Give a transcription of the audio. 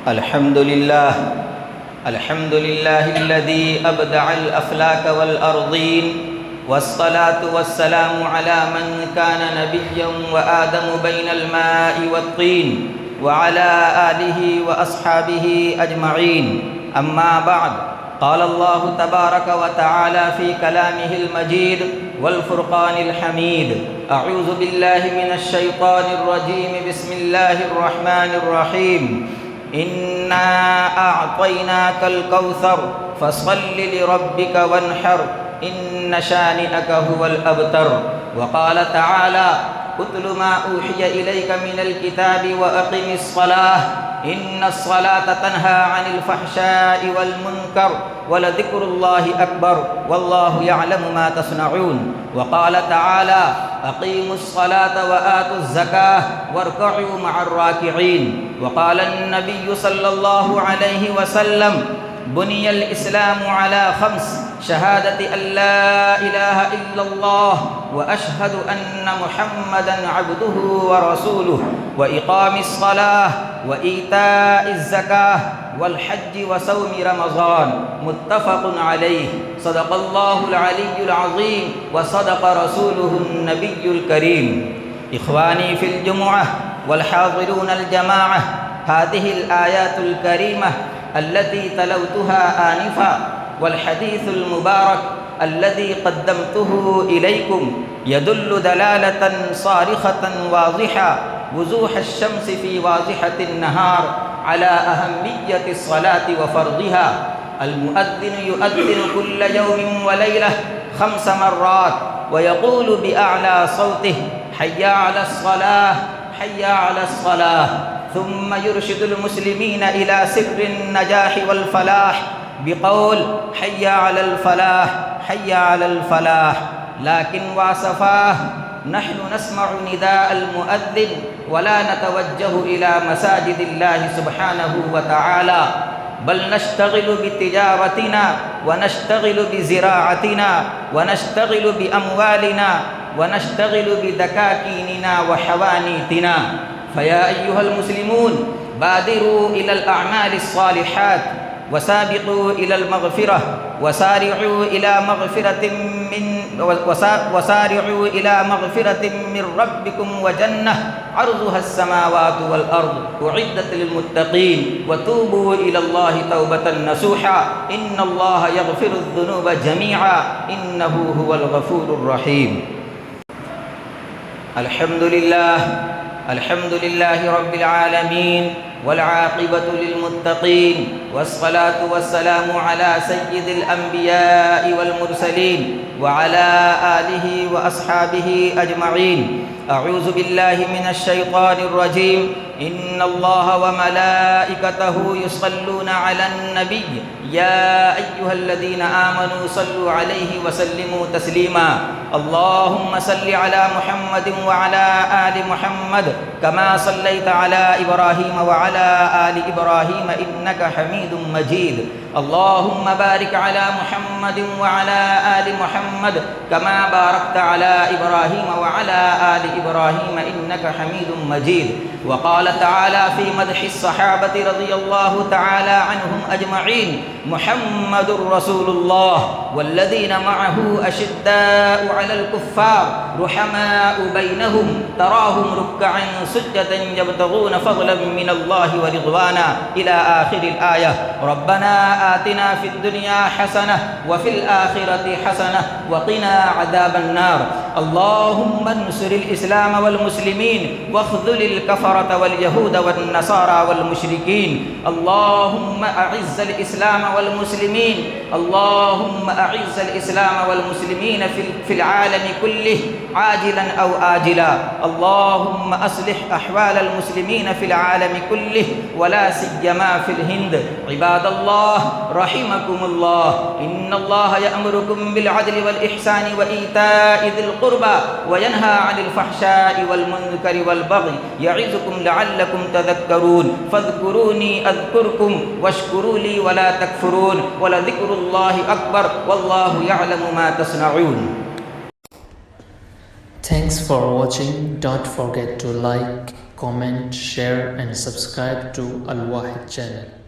الحمد لله الذي أبدع الأفلاك والأرضين، والصلاة والسلام على من كان نبيا وآدم بين الماء والطين، وعلى آله وأصحابه أجمعين. أما بعد، قال الله تبارك وتعالى في كلامه المجيد والفرقان الحميد: أعوذ بالله من الشيطان الرجيم. بسم الله الرحمن الرحيم. إنا أعطيناك الكوثر فصل لربك وانحر إن شانئك هو الأبتر. وقال تعالى: اتل ما أوحي إليك من الكتاب وأقم الصلاة إن الصلاة تنهى عن الفحشاء والمنكر ولذكر الله أكبر والله يعلم ما تصنعون. وقال تعالى: أقيموا الصلاة وآتوا الزكاة واركعوا مع الراكعين. وقال النبي صلى الله عليه وسلم: بني الإسلام على 5: شهادة أن لا إله إلا الله وأشهد أن محمدا عبده ورسوله، وإقام الصلاة وإيتاء الزكاة والحج وصوم رمضان. متفق عليه. صدق الله العلي العظيم وصدق رسوله النبي الكريم. إخواني في الجمعة والحاضرون الجماعة، هذه الآيات الكريمة التي تلوتها آنفا والحديث المبارك الذي قدمته إليكم يدل دلالة صارخة واضحة وضوح الشمس في واضحة النهار على أهمية الصلاة وفرضها. المؤذن يؤذن كل يوم وليلة 5 مرات ويقول بأعلى صوته: حي على الصلاة، حي على الصلاة. ثم يرشد المسلمين إلى سر النجاح والفلاح بقول: حي على الفلاح، حي على الفلاح. لكن واصفاه: نحن نسمع نداء المؤذن ولا نتوجه إلى مساجد الله سبحانه وتعالى، بل نشتغل بتجارتنا ونشتغل بزراعتنا ونشتغل بأموالنا ونشتغل بدكاكيننا وحوانيتنا. فيا أيها المسلمون، بادروا إلى الأعمال الصالحات وسابقوا إلى المغفرة وسارعوا إلى مغفرة من ربكم وجنة عرضها السماوات والأرض أعدت للمتقين، وتوبوا إلى الله توبة نصوحا إن الله يغفر الذنوب جميعا إنه هو الغفور الرحيم. الحمد لله رب العالمين والعاقبة للمتقين، والصلاة والسلام على سيد الأنبياء والمرسلين وعلى آله وأصحابه أجمعين. أعوذ بالله من الشيطان الرجيم. إن الله وملائكته يصلون على النبي يا أيها الذين آمنوا صلوا عليه وسلموا تسليما. اللهم صل على محمد وعلى آل محمد كما صليت على إبراهيم وعلى آل إبراهيم إنك حميد مجيد. اللهم بارك على محمد وعلى آل محمد كما باركت على إبراهيم وعلى آل إبراهيم إنك حميد مجيد. وقال تعالى في مدح الصحابة رضي الله تعالى عنهم أجمعين: محمد رسول الله والذين معه أشداء على الكفار رحماء بينهم تراهم ركعا سجدا يبتغون فضلا من الله ورضوانا إلى آخر الآية. ربنا آتنا في الدنيا حسنة وفي الآخرة حسنة وقنا عذاب النار. اللهم انصر الإسلام والمسلمين واخذل الكفرة واليهود والنصارى والمشركين. اللهم أعز الإسلام والمسلمين، اللهم أعز الإسلام والمسلمين في العالم كله عاجلا أو آجلا. اللهم أصلح أحوال المسلمين في العالم كله ولا سيما في الهند. عباد الله رحمكم الله، إن الله يأمركم بالعدل والإحسان وإيتاء ذي القربى وينهى عن الفحشاء والمنكر والبغي يعظكم لعلكم تذكرون. فاذكروني أذكركم واشكروا لي ولا تكفرون ولذكر الله أكبر والله يعلم ما تصنعون. Thanks for watching. Don't forget to like, comment, share and subscribe to Al Wahid channel.